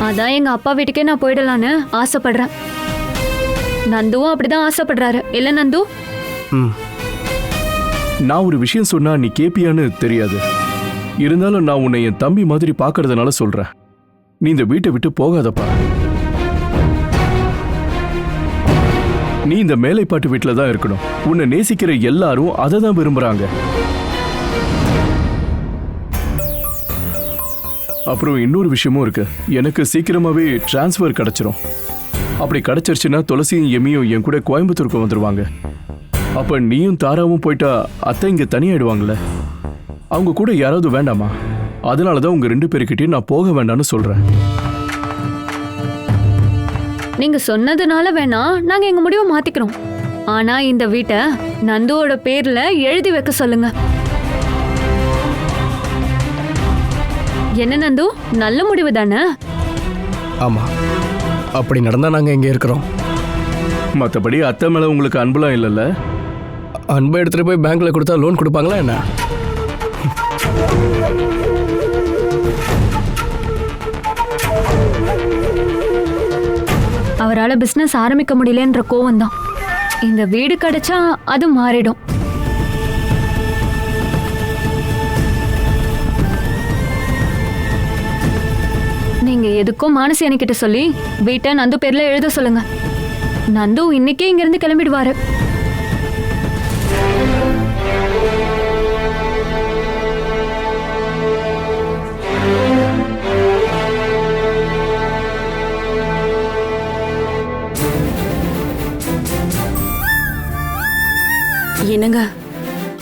அதான் எங்க அப்பா வீட்டுக்கே நான் போயிடலான்னு ஆசைப்படுறேன். நந்துவும் அப்படிதான் ஆசைப்படுறாரு. இல்ல நந்து? நான் ஒரு விஷயம் சொன்னா நீ கேப்பியான்னு தெரியாது. இருந்தாலும் நான் உன்னை என் தம்பி மாதிரி பாக்குறதுனால சொல்றேன். நீ இந்த வீட்டை விட்டு போகாதப்பா. நீ இந்த மேலைப்பாட்டு வீட்டுல தான் இருக்கணும். உன்னை நேசிக்கிற எல்லாரும் அதை தான் விரும்புறாங்க. அப்புறம் இன்னொரு விஷயமும் இருக்கு. எனக்கு சீக்கிரமாவே டிரான்ஸ்ஃபர் கிடைச்சிரும். அப்படி கிடைச்சிருச்சுன்னா துளசியும் எம்மியும் என் கூட கோயம்புத்தூருக்கு வந்துருவாங்க. அப்ப நீயும் தாராவும் போயிட்டா அத்தை இங்க தனியாயிடுவாங்கல்ல. அவங்க கூட யாராவது வேண்டாமா? அதனாலதான் உங்க 2 பேருக்கிட்டையும் நான் போக வேண்டாம்னு சொல்றேன். நீங்க சொன்னதுனால வேணா நாங்க எங்க முடிவை மாத்திக்கிறோம். ஆனா இந்த வீட்டை நந்துவோட பேர்ல எழுதி வைக்க சொல்லுங்க. என்ன நந்து, நல்ல முடிவு தானே? ஆமா, அப்படி நடந்தா நாங்க இங்க இருக்கிறோம். மற்றபடி அத்தை மேல உங்களுக்கு அன்புலாம் இல்லைல்ல? அன்பை எடுத்துட்டு போய் பேங்க்ல கொடுத்தா லோன் கொடுப்பாங்களா என்ன? அவரால பிசினஸ் ஆரம்பிக்க முடியலன்ற கோவம் தான். இந்த வீடு கிடைச்சா அது மாறிடும். நீங்க எதுக்கும் மானசி அன்னைக்கிட்ட சொல்லி வீட்டை நந்து பேர்ல எழுத சொல்லுங்க. நந்து இன்னைக்கே இங்க இருந்து கிளம்பிடுவாரு. என்னங்க,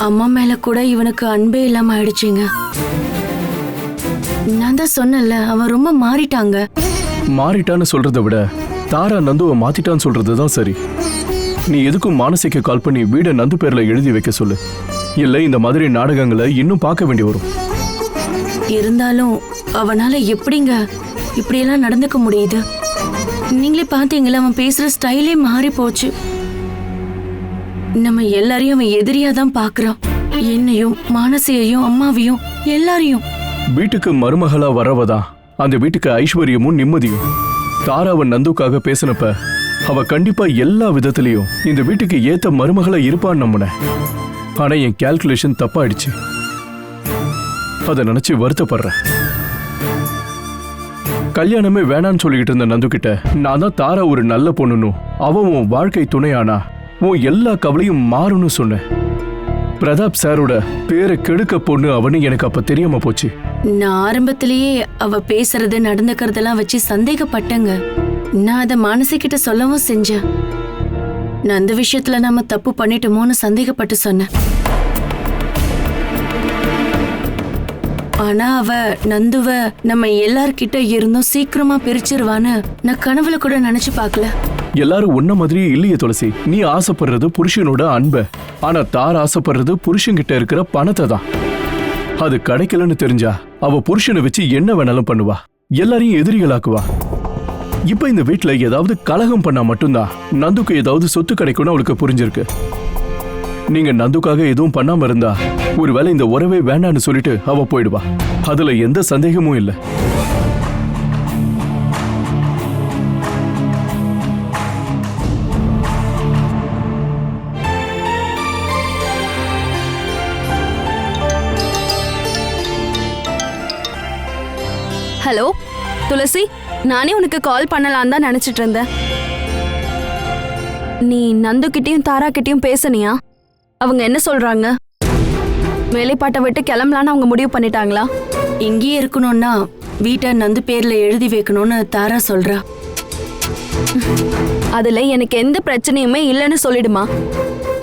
அம்மா மேல கூட இவனுக்கு அன்பே இல்லாம ஆயிடுச்சுங்க. நான் தான் சொன்னேன்ல, அவன் ரொம்ப மாறிட்டாங்க. மாறிட்டான்னு சொல்றதை விட தாரா நந்துவை மாத்திட்டான்னு சொல்றதுதான் சரி. நீ எதுக்கும் மானசிக்கு கால் பண்ணி வீடை நந்து பேர்ல எழுதி வைக்க சொல்லு. இல்ல இந்த மாதிரி நாடகங்களை இன்னும் பார்க்க வேண்டி வரும். இருந்தாலும் அவனால எப்படிங்க இப்படியெல்லாம் நடந்துக்க முடியுது? நீங்களே பாத்தீங்களா, அவன் பேசுற ஸ்டைலே மாறி போச்சு. நம்ம எல்லாரையும் அவன் எதிரியா தான் பாக்குறான். என்னையும் மானசியையும் அம்மாவையும் எல்லாரையும். வீட்டுக்கு மருமகளா வரவதான் அந்த வீட்டுக்கு ஐஸ்வர்யமும் நிம்மதியும். தாராவன் நந்துக்காக பேசினப்ப அவ கண்டிப்பா எல்லா விதத்திலையும் இந்த வீட்டுக்கு ஏத்த மருமகளா இருப்பான்னு நம்பினேன். ஆனா என் கால்குலேஷன் தப்பாயிடுச்சு. அதை நினைச்சு வருத்தப்படுறேன். கல்யாணமே வேணான்னு சொல்லிக்கிட்டு இருந்த நந்து கிட்ட நான் தான் தாரா ஒரு நல்ல பொண்ணுன்னும் அவன் உன் வாழ்க்கை துணையானா உன் எல்லா கவலையும் மாறும்னு சொன்னேன். பிரதாப் சாரோட பேரை கெடுக்க பொண்ணு அவனு எனக்கு அப்ப தெரியாம போச்சு. நான் ஆரம்பத்திலேயே அவ பேசுறது நடந்துக்கிறதெல்லாம் வச்சு சந்தேகப்பட்டேங்க. நான் அதை மானசிக்கிட்ட சொல்லவும் செஞ்சேன். நான் அந்த விஷயத்துல நாம தப்பு பண்ணிட்டோமோன்னு சந்தேகப்பட்டு சொன்னேன். ஆனா அவ நந்துவ நம்ம எல்லார்கிட்ட இருந்தும் சீக்கிரமா பிரிச்சிருவான்னு நான் கனவுல கூட நினைச்சு பார்க்கல. எல்லாரும் உன்ன மாதிரியே இல்லையே துளசி. நீ ஆசைப்படுறது புருஷனோட அன்ப, ஆனா தார் ஆசைப்படுறது புருஷன்கிட்ட இருக்கிற பணத்தை தான். அது கிடைக்கலன்னு தெரிஞ்சா அவ புருஷனை வச்சு என்ன வேணாலும் பண்ணுவா, எல்லாரையும் எதிரிகளாக்குவா. இப்ப இந்த வீட்டுல ஏதாவது கலகம் பண்ணா மட்டும்தான் நந்துக்கு ஏதாவது சொத்து கிடைக்கும்னு அவளுக்கு புரிஞ்சிருக்கு. நீங்க நந்துக்காக எதுவும் பண்ணாம இருந்தா ஒருவேளை இந்த உறவே வேண்டான்னு சொல்லிட்டு அவ போயிடுவா. அதுல எந்த சந்தேகமும் இல்லை. ஹலோ துளசி, நானே உனக்கு கால் பண்ணலாம் தான் நினைச்சிட்டு இருந்தேன். நீ நந்து கிட்டயும் தாரா கிட்டயும் பேசனியா? அவங்க என்ன சொல்றாங்க? வேலைப்பாட்டை விட்டு கிளம்பலான்னு அவங்க முடிவு பண்ணிட்டாங்களா? இங்கேயே இருக்கணும்னா வீட்டை நந்து பேர்ல எழுதி வைக்கணும்னு தாரா சொல்றா. அதுல எனக்கு எந்த பிரச்சனையுமே இல்லைன்னு சொல்லிடுமா.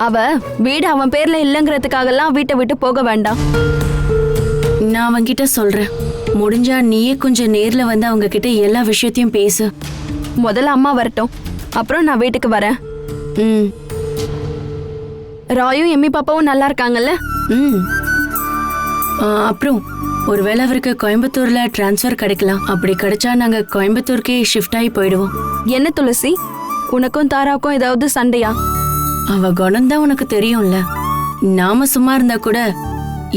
அவ வீடு அவன் பேர்ல இல்லைங்கிறதுக்காகலாம் வீட்டை விட்டு போக வேண்டாம். நான் அவன்கிட்ட சொல்றேன். முடிஞ்சா நீயே கொஞ்சம் நேர்ல வந்து அவங்க கிட்ட எல்லா விஷயத்தையும் பேசு. முதல்ல அம்மா வரட்டும், அப்புறம் நான் வீட்டுக்கு வரேன். ராயும் எம்மி பாப்பாவும் நல்லா இருக்காங்கல்ல? அப்புறம் ஒருவேளை அவருக்கு கோயம்புத்தூர்ல டிரான்ஸ்ஃபர் கிடைக்கலாம். அப்படி கிடைச்சா நாங்க கோயம்புத்தூருக்கே ஷிஃப்ட் ஆகி போயிடுவோம். என்ன துளசி, உனக்கும் தாராவுக்கும் ஏதாவது சண்டையா? அவ குணம்தான் உனக்கு தெரியும்ல. நாம சும்மா இருந்தா கூட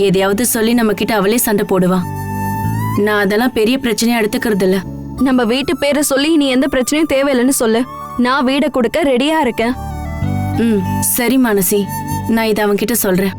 எதையாவது சொல்லி நம்ம கிட்ட அவளே சண்டை போடுவா. நான் அதெல்லாம் பெரிய பிரச்சனையா எடுத்துக்கிறது இல்ல. நம்ம வீட்டு பேரை சொல்லி நீ எந்த பிரச்சனையும் தேவையில்லைன்னு சொல்லு. நான் வீடை கொடுக்க ரெடியா இருக்கேன். சரி மானசி, நான் இதை அவன்கிட்ட சொல்றேன்.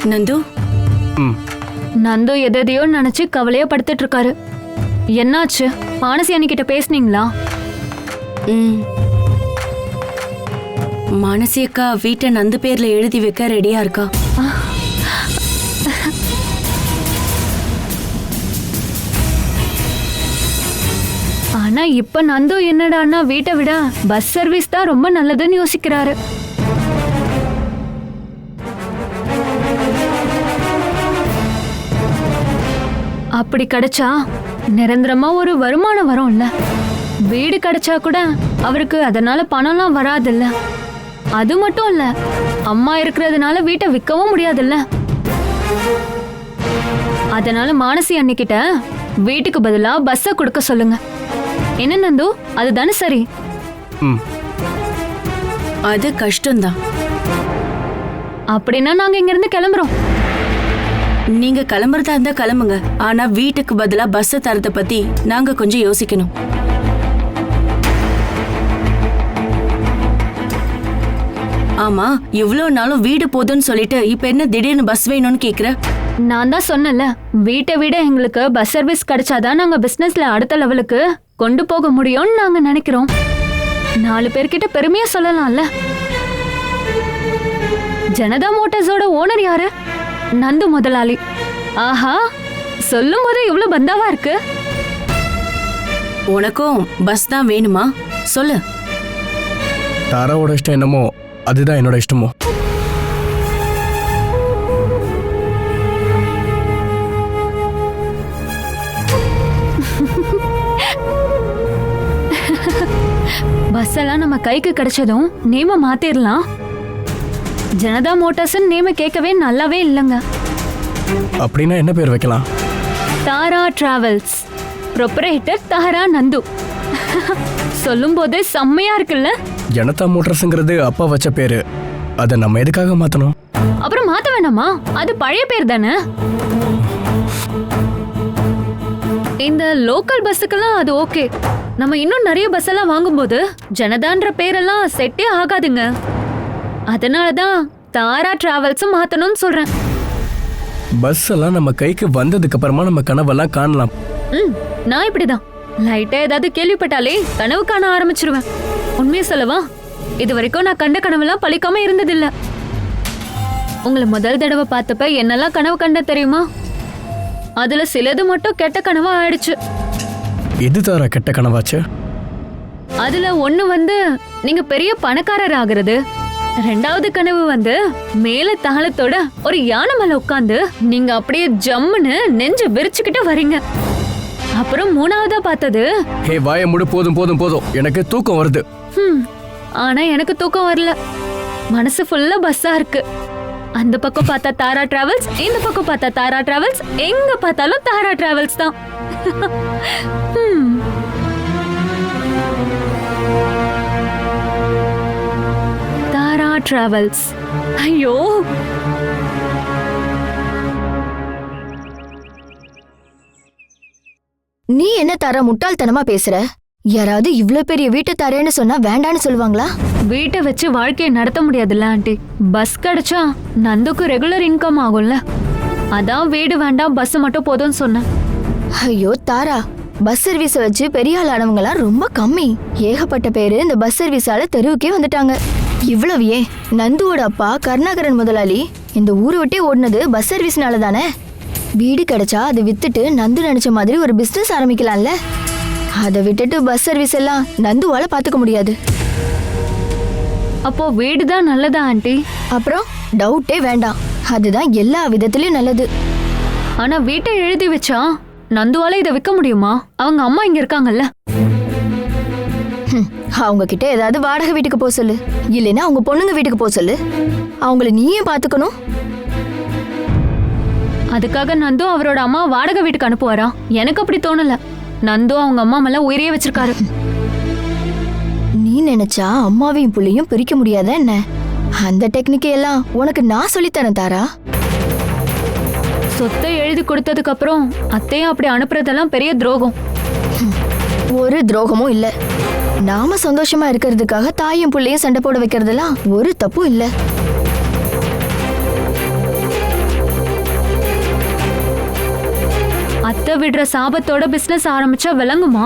நந்து, ம் நந்து எதையோ நினைச்சு கவலையா படுத்துட்டு இருக்காரு. என்னாச்சு? மானசி அன்னிக்கிட்ட பேசுனீங்களா? மானசி அக்கா வீட்டை நந்து பேர்ல எழுதி வைக்க ரெடியா இருக்கா. ஆனா இப்ப நந்து என்னடான்னா வீட்டை விட பஸ் சர்வீஸ் தான் ரொம்ப நல்லதுன்னு யோசிக்கிறாரு. அப்படி கிடைச்சா நிரந்தரமா ஒரு வருமானம் வரும்ல. வீடு கிடைச்சா கூட அவருக்கு அதனால பணம்லாம் வராதுல்ல. அது மட்டும் இல்ல, அம்மா இருக்கிறதுனால வீட்டை விற்கவும் முடியாதுல்ல. அதனால மானசி அன்னிக்கிட்ட வீட்டுக்கு பதிலா பஸ்ஸை கொடுக்க சொல்லுங்க. என்ன நந்து, அதுதானே சரி? ம் அது கஷ்டம்தான். அப்படின்னா நாங்க இங்க இருந்து கிளம்புறோம். நீங்க கிளம்புறதா இருந்தா கிளம்புங்க. ஆனா வீட்டுக்கு பதிலா பஸ் தரத்தை பத்தி நாங்க கொஞ்சம் யோசிக்கணும். ஆமா, இவ்வளவு நாளும் வீடு போதுன்னு சொல்லிட்டு இப்ப என்ன திடீர்னு பஸ் வேணும்னு கேக்குற? நான் தான் சொன்னல, வீட்டை விட எங்களுக்கு பஸ் சர்வீஸ் கிடைச்சாதான் நாங்க பிசினஸ்ல அடுத்த லெவலுக்கு கொண்டு போக முடியும்னு நாங்க நினைக்கிறோம். 4 பேர்கிட்ட பெருமையா சொல்லலாம்ல. ஜனதா மோட்டார்ஸோட ஓனர் யாரு? நந்து முதலாளி. ஆஹா, சொல்லும் போது இவ்வளவு பந்தாவா இருக்கு. உனக்கும் பஸ் தான் வேணுமா? சொல்லு. தாராவோட இஷ்டம் என்னமோ அதுதான் என்னோட இஷ்டமோ. பஸ் எல்லாம் நம்ம கைக்கு கிடைச்சதும் நேம மாத்திரலாம். ஜனதா மோட்டார்ஸ் நேம கேட்கவே நல்லாவே இல்லைங்க. அப்படின்னா என்ன பேர் வைக்கலாம்? தாரா டிராவல்ஸ், ப்ரொப்ரைட்டர் தாரா நந்து. சொல்லும் போதே செம்மையா இருக்குல்ல. ஜனதா மோட்டார்ஸ்ங்கிறது அப்பா வச்ச பேரு. அதை நம்ம எதுக்காக மாத்தணும்? அப்புறம் மாத்த வேணாமா? அது பழைய பேர் தானே. இந்த லோக்கல் பஸ்ஸுக்கெல்லாம் அது ஓகே. நம்ம இன்னும் நிறைய பஸ் எல்லாம் வாங்கும்போது ஜனதான்ற பேரெல்லாம் செட்டே ஆகாதுங்க. அதனாலதான் தாரா டிராவல்ஸ் மாத்தணும்னு சொல்றேன். பஸ் எல்லாம் நம்ம கைக்கு வந்ததுக்கு அப்புறமா நம்ம கனவெல்லாம் காணலாம். நான் இப்படிதான் லைட்டா ஏதாவது கேள்விப்பட்டாலே கனவு காண ஆரம்பிச்சிருவேன். உண்மையை சொல்லவா, இது வரைக்கும் நான் கண்ட கனவெல்லாம் பழிக்காம இருந்ததில்ல. உங்களை முதல் தடவை பார்த்தப்ப என்னெல்லாம் கனவு கண்ட தெரியுமா? அதுல சிலது மட்டும் கெட்ட கனவா ஆயிடுச்சு. எது தாரா கெட்ட கனவாச்சு? அதுல ஒண்ணு வந்து நீங்க பெரிய பணக்காரர் ஆகுறது. 2வது கனவு வந்து மேல தாளத்தோட ஒரு யானை மேல உட்காந்து நீங்க அப்படியே ஜம்முன்னு நெஞ்சு விரிச்சுக்கிட்டு வரீங்க. அப்புறம் 3வதா பார்த்தது, ஹே வாய முடு, போதும் போதும் போதும், எனக்கு தூக்கம் வருது. ஆனா எனக்கு தூக்கம் வரல. மனசு ஃபுல்லா பஸ்ஸா இருக்கு. அந்த பக்கம் பார்த்தா தாரா டிராவல்ஸ், இந்த பக்கம் பார்த்தா தாரா டிராவல்ஸ், எங்க பார்த்தாலும் தாரா டிராவல்ஸ் தான். தாரா டிராவல்ஸ். ஐயோ, நீ என்ன தாரா முட்டாள்தனமா பேசுற? யாராவது இவ்ளோ பெரிய வீட்டை தரேன்னு சொன்னா வேண்டான்னு சொல்லுவாங்களா? வீட்டை வச்சு வாழ்க்கையை நடத்த முடியாதுல்ல ஆண்டி. பஸ் கிடைச்சா நந்துக்கு ரெகுலர் இன்கம் ஆகும்ல. அதான் வீடு வேண்டாம், பஸ் மட்டும் போதும்னு சொன்னேன். ஐயோ தாரா, பஸ் சர்வீஸ் வச்சு பெரிய ஆள் ஆனவங்கலாம் ரொம்ப கம்மி. ஏகப்பட்ட பேரு இந்த பஸ் சர்வீஸால தெருவுக்கே வந்துட்டாங்க. இவ்வளவு ஏன், நந்துவோட அப்பா கருணாகரன் முதலாளி இந்த ஊரை விட்டே ஓடினது பஸ் சர்வீஸ்னால தானே. வீடு கிடைச்சா அதை வித்துட்டு நந்து நினைச்ச மாதிரி ஒரு பிசினஸ் ஆரம்பிக்கலாம்ல. அதை விட்டுட்டு பஸ் சர்வீஸ் எல்லாம் நந்துவால பாத்துக்க முடியாது. அப்போ வீடுதான் நல்லதா ஆண்டி? அப்புறம் டவுட்டே வேண்டாம், அதுதான் எல்லா விதத்திலயும் நல்லது. ஆனா வீட்டை எழுதி வச்சா நந்துவால இதை விற்க முடியுமா? அவங்க அம்மா இங்க இருக்காங்கல்ல. அவங்க கிட்ட ஏதாவது வாடகை வீட்டுக்கு போக சொல்லு, இல்லைன்னா அவங்க பொண்ணுங்க வீட்டுக்கு போக சொல்லு. அவங்கள நீயே பாத்துக்கணும். அதுக்காக நந்து அவரோட அம்மா வாடகை வீட்டுக்கு அனுப்புவாரா? எனக்கு அப்படி தோணல. நந்து அவங்க அம்மா மேல உயிரையே வச்சிருக்காரு. நீ நினைச்சா அம்மாவையும் புள்ளையும் பிரிக்க முடியாத என்ன? அந்த டெக்னிக்கை எல்லாம் உனக்கு நான் சொல்லித்தரேன் தாரா. சொத்தை எழுதி கொடுத்ததுக்கு அப்புறம் அத்தையும் அப்படி அனுப்புறதெல்லாம் பெரிய துரோகம். ஒரு துரோகமும் இல்ல. நாம சந்தோஷமா இருக்கிறதுக்காக தாயும் புள்ளையும் சண்டை போட வைக்கிறதெல்லாம் ஒரு தப்பும் இல்ல. அத்தை விடுற சாபத்தோட பிசினஸ் ஆரம்பிச்சா விளங்குமா?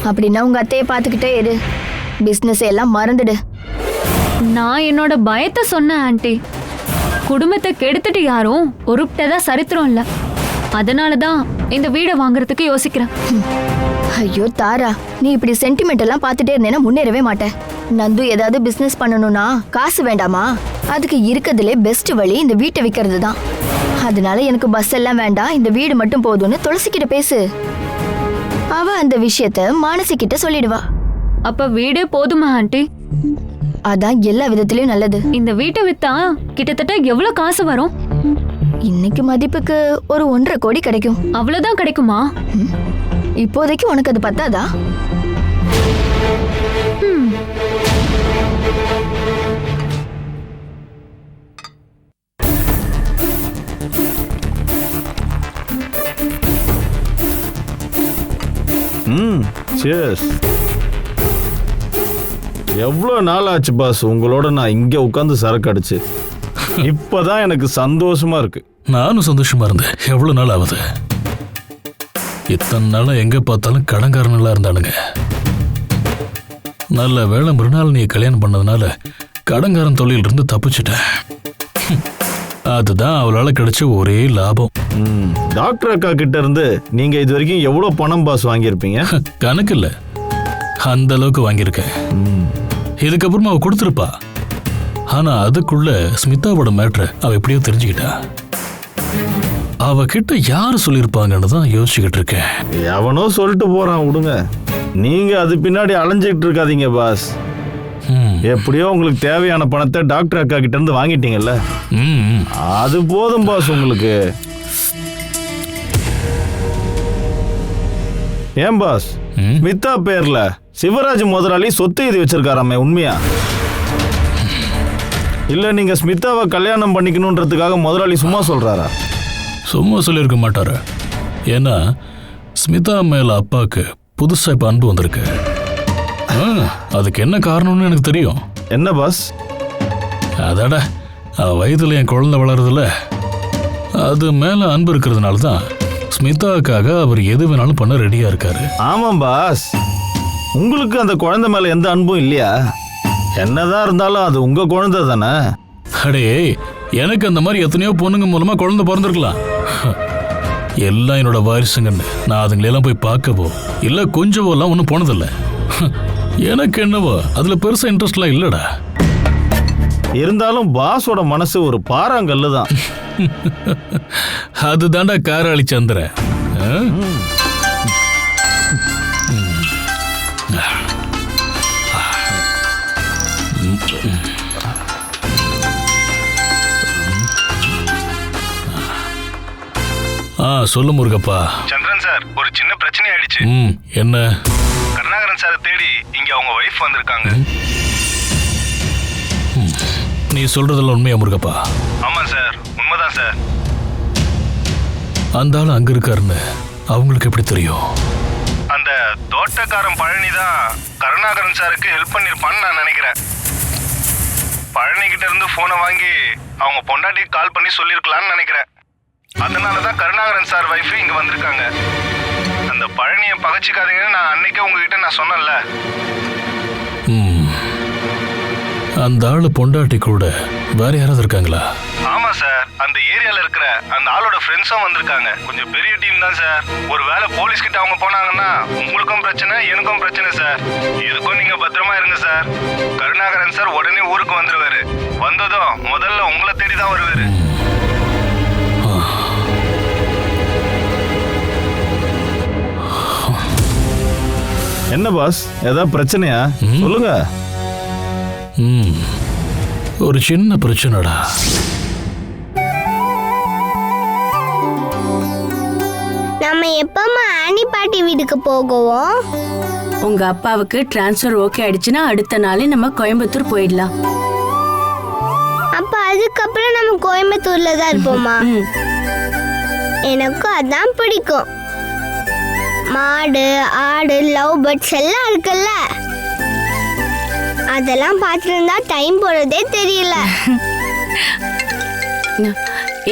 அப்படின்னா உங்க அத்தையை பார்த்துக்கிட்டே இரு, பிசினஸ் எல்லாம் மறந்துடு. நான் என்னோட பயத்தை சொன்னேன் ஆண்டி. குடும்பத்தை கெடுத்துட்டு யாரும் உருப்பிட்டதா சரித்திரம் இல்ல. அதனாலதான் இந்த வீடை வாங்குறதுக்கு யோசிக்கிறேன். ஐயோ தாரா, நீ இப்படி சென்டிமெண்ட் எல்லாம் பார்த்துட்டே இருந்தேன்னா முன்னேறவே மாட்டேன். நந்து ஏதாவது பிசினஸ் பண்ணணும்னா காசு வேண்டாமா? அதுக்கு இருக்கிறதுலே பெஸ்ட் வழி இந்த வீட்டை விற்கிறது தான். அதனால எனக்கு பஸ் எல்லாம் வேண்டாம், இந்த வீடு மட்டும் போதும்னு துளசிக்கிட்ட பேசு. அவ அந்த விஷயத்த மானசி கிட்ட சொல்லிடுவா. அப்ப வீடே போதுமா ஆண்டி? அதான் எல்லா விதத்திலயும் நல்லது. இந்த வீட்டை வித்தா கிட்டத்தட்ட எவ்வளவு காசு வரும்? இன்னைக்கு மதிப்புக்கு ஒரு 1.5 கோடி கிடைக்கும். அவ்வளவுதான் கிடைக்குமா? இப்போதைக்கு உனக்கு அது பத்தாதா? cheers. எவ்வளோ நாள் ஆச்சு பாஸ் உங்களோட நான் இங்கே உட்காந்து சரக்கு அடிச்சு. இப்போதான் எனக்கு சந்தோஷமா இருக்கு. நானும் சந்தோஷமா இருந்தேன். எவ்வளவு நாள் ஆகுது? இத்தனை நாளா எங்க பார்த்தாலும் கடன்காரங்களா இருந்தானுங்க. நல்ல வேளை மறுநாள் நீ கல்யாணம் பண்ணதுனால கடன்காரன் தொழில இருந்து தப்பிச்சிட்டேன். அதுதான் அவளால கிடைச்ச ஒரே லாபம். டாக்டர் அக்கா கிட்ட இருந்து நீங்க இது வரைக்கும் எவ்வளவு பணம் பாஸ் வாங்கியிருப்பீங்க? கணக்கு இல்ல, அந்த அளவுக்கு வாங்கியிருக்கேன். இதுக்கப்புறமா அவ கொடுத்துருப்பா. ஆனா அதுக்குள்ள ஸ்மிதாவோட மேட்ரை அவ எப்படியோ தெரிஞ்சுக்கிட்டா. அவ கிட்ட யாரு சொல்லியிருப்பாங்கன்னு தான் யோசிச்சுக்கிட்டு இருக்கேன். எவனோ சொல்லிட்டு போறான், விடுங்க. நீங்க அது பின்னாடி அலைஞ்சிட்டு இருக்காதீங்க பாஸ். எப்படியோ உங்களுக்கு தேவையான பணத்தை டாக்டர் அக்கா கிட்ட இருந்து வாங்கிட்டீங்கல்ல, அது போதும் பாஸ் உங்களுக்கு. ஏன் பாஸ், ஸ்மிதா பேர்ல சிவராஜ் முதலாளி சொத்து எழுதி வச்சிருக்காராமே, உண்மையா? இல்ல நீங்க ஸ்மிதாவை கல்யாணம் பண்ணிக்கணும்ன்றதுக்காக முதலாளி சும்மா சொல்றாரா? சும்மா சொல்லியிருக்க மாட்டாரு. ஏன்னா ஸ்மிதா மேல அப்பாவுக்கு புதுசா இப்ப அன்பு வந்திருக்கு. அதுக்கு என்ன காரணம்னு எனக்கு தெரியும். என்ன பாஸ்? அதாட, வயதுல என் குழந்தை வளருதுல, அது மேல அன்பு இருக்கிறதுனால தான் ஸ்மிதாவுக்காக அவர் எது வேணாலும் பண்ண ரெடியா இருக்காரு. ஆமாம் பாஸ், உங்களுக்கு அந்த குழந்தை மேல எந்த அன்பும் இல்லையா? என்னதான் இருந்தாலும் அது உங்க குழந்தை தானே. அடே, எனக்கு அந்த மாதிரி எத்தனையோ பொண்ணுங்க மூலமா குழந்தை பிறந்திருக்கலாம். எல்லாம் என்னோட வாரிசுங்கன்னு நான் அதுங்களெல்லாம் போய் பார்க்கவோ இல்ல கொஞ்சவோ எல்லாம் ஒன்றும் போனதில்லை. எனக்கு என்னவோ அதுல பெருசா இன்ட்ரெஸ்ட்லாம் இல்லடா. இருந்தாலும் பாஸோட மனசு ஒரு பாறாங்கல்லு தான். அதுதான்டா காராளி சந்திர. சொல்லு முருகப்பா. சந்திரன் சார், ஒரு சின்ன பிரச்சனை ஆயிடுச்சு. என்ன? கருணாகரன் சாரை தேடி இங்க அவங்க வைஃப் வந்திருக்காங்க. நீ சொல்றதெல்லாம் உண்மையா முருகப்பா? ஆமா சார், உண்மைதான் சார். அந்த ஆள் அங்க இருக்காருன்னு அவங்களுக்கு எப்படி தெரியும்? அந்த தோட்டக்காரன் பழனி தான் கருணாகரன் சாருக்கு ஹெல்ப் பண்ணிருப்பான்னு நான் நினைக்கிறேன். பழனி கிட்ட இருந்து போனை வாங்கி அவங்க பொண்டாட்டி கால் பண்ணி சொல்லிருக்கலாம்னு நினைக்கிறேன். அதனாலதான் கருணாகரன் சார் வைஃப் இங்க வந்திருக்காங்க. அந்த பழனியை பகச்சிக்காதீங்கன்னு நான் அன்னைக்கே உங்ககிட்ட நான் சொன்னேன்ல. அந்த ஆளு பொண்டாட்டி கூட வேற யாராவது இருக்காங்களா? ஆமா சார், அந்த ஏரியால இருக்கிற அந்த ஆளோட ஃப்ரெண்ட்ஸும் வந்திருக்காங்க. கொஞ்சம் பெரிய டீம் தான் சார். ஒருவேளை போலீஸ் கிட்ட அவங்க போனாங்கன்னா உங்களுக்கும் பிரச்சனை, எனக்கும் பிரச்சனை சார். எதுக்கும் நீங்க பத்திரமா இருங்க சார். கருணாகரன் சார் உடனே ஊருக்கு வந்துருவாரு. வந்ததும் முதல்ல உங்களை தேடி தான் வருவாரு. என்ன பாஸ், ஏதாவது பிரச்சனையா? சொல்லுங்க. ஒரு சின்ன பிரச்சனைடா. நம்ம எப்பமா ஆனி பாட்டி வீட்டுக்கு போகுவோம்? உங்க அப்பாவுக்கு டிரான்ஸ்ஃபர் ஓகே ஆயிடுச்சுன்னா அடுத்த நாளே நம்ம கோயம்புத்தூர் போயிடலாம். அப்ப அதுக்கப்புறம் நம்ம கோயம்புத்தூர்ல தான் இருப்போமா? எனக்கு அதான் பிடிக்கும். மாடு, ஆடு, லவ் பேர்ட்ஸ் எல்லாம் இருக்குல்ல, அதெல்லாம் பார்த்துருந்தா டைம் போறதே தெரியல.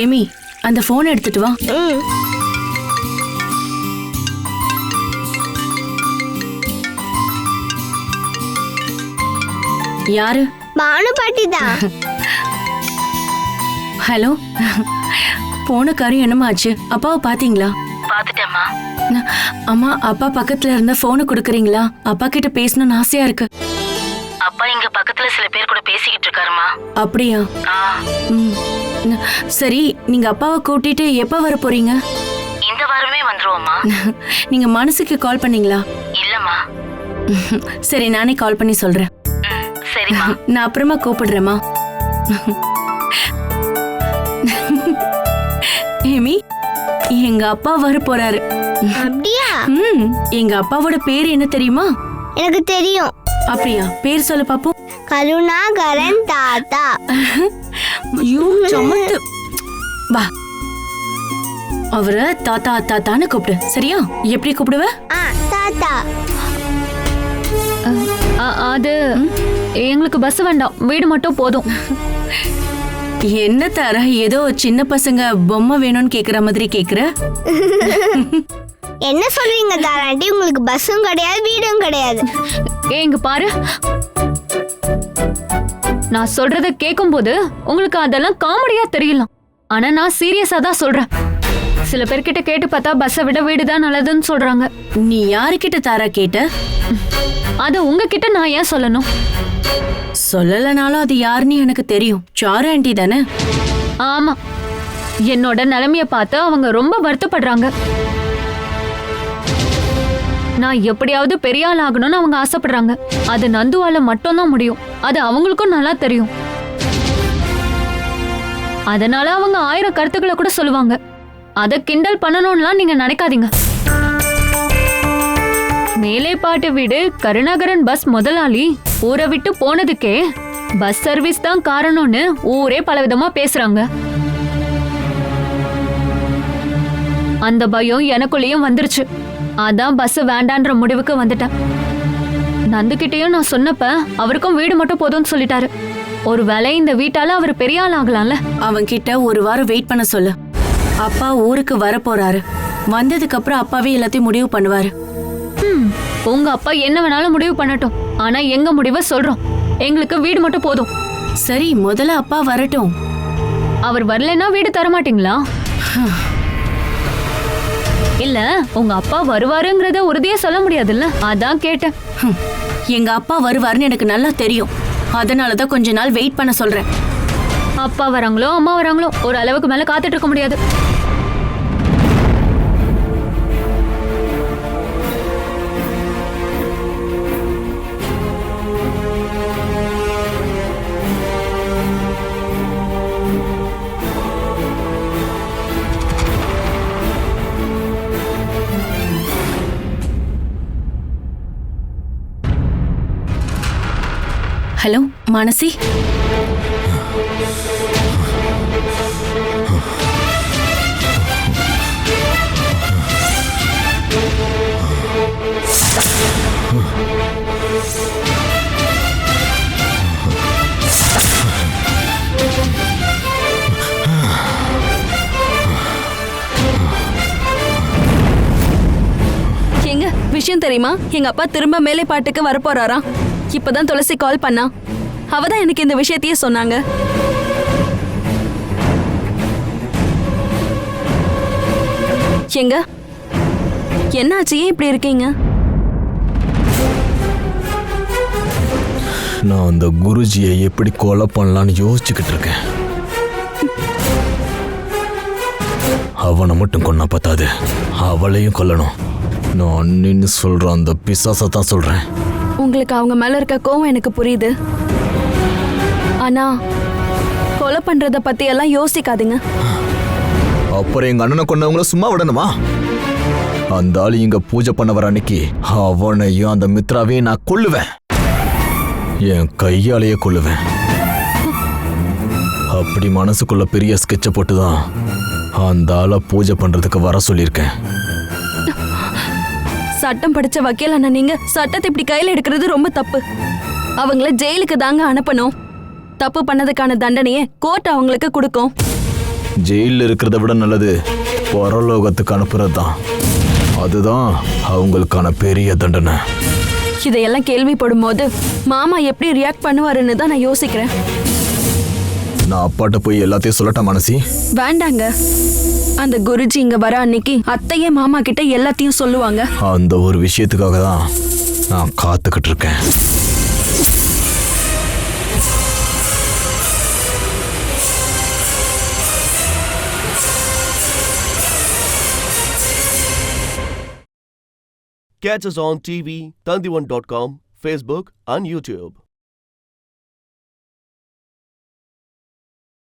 ஏமி, அந்த போன் எடுத்துட்டு வா. யாரு? பானு பாட்டி தான். ஹலோ, போன காரியம் என்னமா ஆச்சு? அப்பாவை பாத்தீங்களா? பாத்துட்டேம்மா. அம்மா, அப்பா பக்கத்துல இருந்த போனை கொடுக்குறீங்களா? அப்பா கிட்ட பேசணும்னு ஆசையா இருக்கு. அப்பா இங்க பக்கத்துல சில பேர் கூட பேசிக்கிட்டு இருக்காருமா. அப்படியா? சரி, நீங்க அப்பாவை கூட்டிட்டு எப்ப வர போறீங்க? இந்த வாரமே வந்துருவோமா. நீங்க மனசுக்கு கால் பண்ணீங்களா? இல்லம்மா. சரி, நானே கால் பண்ணி சொல்றேன். சரிம்மா. நான் அப்புறமா கூப்பிடுறேம்மா. ஏமி, எங்க அப்பா வர போறாரு. அப்படியா? எங்க அப்பாவோட பேர் என்ன தெரியுமா? எனக்கு தெரியும். அப்படியா? பேர் சொல்ல பாப்போம். கருணாகரன் தாத்தா. ஐயோ, சமத்து. வா, அவரை தாத்தா தாத்தான்னு கூப்பிடு. சரியா? எப்படி கூப்பிடுவ? தாத்தா. அது எங்களுக்கு பஸ் வேண்டாம், வீடு மட்டும் போதும். என்ன தாரா, ஏதோ சின்ன பசங்க பொம்மை வேணும்னு கேக்குற மாதிரி கேக்குற. என்ன சொல்றீங்க தாராண்டி? உங்களுக்கு பஸ்ஸும் கிடையாது, வீடும் கிடையாது. ஏங்க பாரு, நான் சொல்றத கேட்கும் போது உங்களுக்கு அதெல்லாம் காமெடியா தெரியலாம். ஆனா நான் சீரியஸா தான் சொல்றேன். சில பேர்கிட்ட கேட்டு பார்த்தா பஸ்ஸை விட வீடுதான் நல்லதுன்னு சொல்றாங்க. நீ யாருக்கிட்ட தாரா கேட்ட? அது உங்ககிட்ட நான் ஏன் சொல்லணும்? சொல்லலனாலும் அது யாருன்னு எனக்கு தெரியும். சாரு ஆண்டி தானே? ஆமா, என்னோட நிலைமைய பார்த்து அவங்க ரொம்ப வருத்தப்படுறாங்க. நான் எப்படியாவது பெரிய ஆள் ஆகணும்னு அவங்க ஆசைப்படுறாங்க. அது நந்துவால மட்டும்தான் முடியும். அது அவங்களுக்கும் நல்லா தெரியும். அதனால அவங்க 1000 கருத்துக்களை கூட சொல்லுவாங்க. அதை கிண்டல் பண்ணணும்லாம் நீங்க நினைக்காதீங்க. மேலேப்பாட்டு வீடு கருணாகரன் பஸ் முதலாளி ஊரை விட்டு போனதுக்கே பஸ் சர்வீஸ் தான் காரணம்னு ஊரே பலவிதமா பேசுறாங்க. அந்த பயம் எனக்குள்ளேயும் வந்துருச்சு. அதான் பஸ் வேண்டான்ற முடிவுக்கு வந்துட்டேன். நந்துகிட்டையும் நான் சொன்னப்ப அவருக்கும் வீடு மட்டும் போதும்னு சொல்லிட்டாரு. ஒருவேளை இந்த வீட்டால அவர் பெரிய ஆள் ஆகலாம்ல. அவன் கிட்ட ஒரு வாரம் வெயிட் பண்ண சொல்லு. அப்பா ஊருக்கு வர போறாரு. வந்ததுக்கு அப்புறம் அப்பாவே எல்லாத்தையும் முடிவு பண்ணுவாரு. உங்க அப்பா என்ன வேணாலும் முடிவு பண்ணட்டும். ஆனா எங்க முடிவை சொல்றோம். எங்களுக்கு வீடு மட்டும் போதும். சரி, முதல்ல அப்பா வரட்டும். அவர் வரலன்னா வீடு தர மாட்டீங்களா? இல்ல, உங்க அப்பா வருவாருங்கிறத உறுதியா சொல்ல முடியாதுல்ல, அதான் கேட்டேன். எங்க அப்பா வருவாருன்னு எனக்கு நல்லா தெரியும். அதனாலதான் கொஞ்ச நாள் வெயிட் பண்ண சொல்றேன். அப்பா வராங்களோ அம்மா வராங்களோ, ஒரு அளவுக்கு மேல காத்துட்டு இருக்க முடியாது. ஹலோ மானசி. எங்க விஷயம் தெரியுமா? எங்க அப்பா திரும்ப மேலேப்பாட்டுக்கு வரப்போறாராம். இப்பதான் துளசி கால் பண்ணா. அவதான் எனக்கு இந்த விஷயத்தையே சொன்னாங்க. எங்க என்னாச்சு? ஏன் இப்படி இருக்கீங்க? நான் அந்த குருஜியை எப்படி கொலை பண்ணலான்னு யோசிச்சுக்கிட்டு இருக்கேன். அவனை மட்டும் கொன்னா பத்தாது, அவளையும் கொல்லணும். நான் அண்ணின்னு சொல்ற அந்த பிசாசை தான் சொல்றேன். உங்களுக்கு அவங்க மேல இருக்க கோவம் எனக்கு புரியுது. ஆனா கொலை பண்றத பத்தி எல்லாம் யோசிக்காதீங்க. அப்புறம் எங்க அண்ணனை கொண்டவங்கள சும்மா விடணுமா? அந்த ஆளு இங்க பூஜை பண்ண வர அன்னைக்கு அவனையும் அந்த மித்ராவையும் நான் கொல்லுவேன். என் கையாலேயே கொல்லுவேன். அப்படி மனசுக்குள்ள பெரிய ஸ்கெட்சை போட்டுதான் அந்த ஆளை பூஜை பண்றதுக்கு வர சொல்லியிருக்கேன். சட்டம் படிச்ச வக்கீல் அண்ணா, நீங்க சட்டத்தை இப்படி கையில எடுக்கிறது ரொம்ப தப்பு. அவங்கள ஜெயிலுக்கு தாங்க அனுப்பணும். தப்பு பண்ணதுக்கான தண்டனையை கோர்ட் அவங்களுக்கு கொடுக்கும். ஜெயிலில் இருக்கிறத விட நல்லது பரலோகத்துக்கு அனுப்புறது தான். அதுதான் அவங்களுக்கான பெரிய தண்டனை. இதையெல்லாம் கேள்விப்படும் போது மாமா எப்படி ரியாக்ட் பண்ணுவாருன்னு தான் நான் யோசிக்கிறேன். நான் அப்பாட்ட போய் எல்லாத்தையும் சொல்லட்டா மனசி? வேண்டாங்க. அந்த குருஜி இங்க வர அன்னைக்கு அத்தையே மாமா கிட்ட எல்லாத்தையும் சொல்லுவாங்க. அந்த ஒரு விஷயத்துக்காக தான் நான் காத்துக்கிட்டு இருக்கேன். Catch us on TV, Tandivan.com, Facebook and YouTube.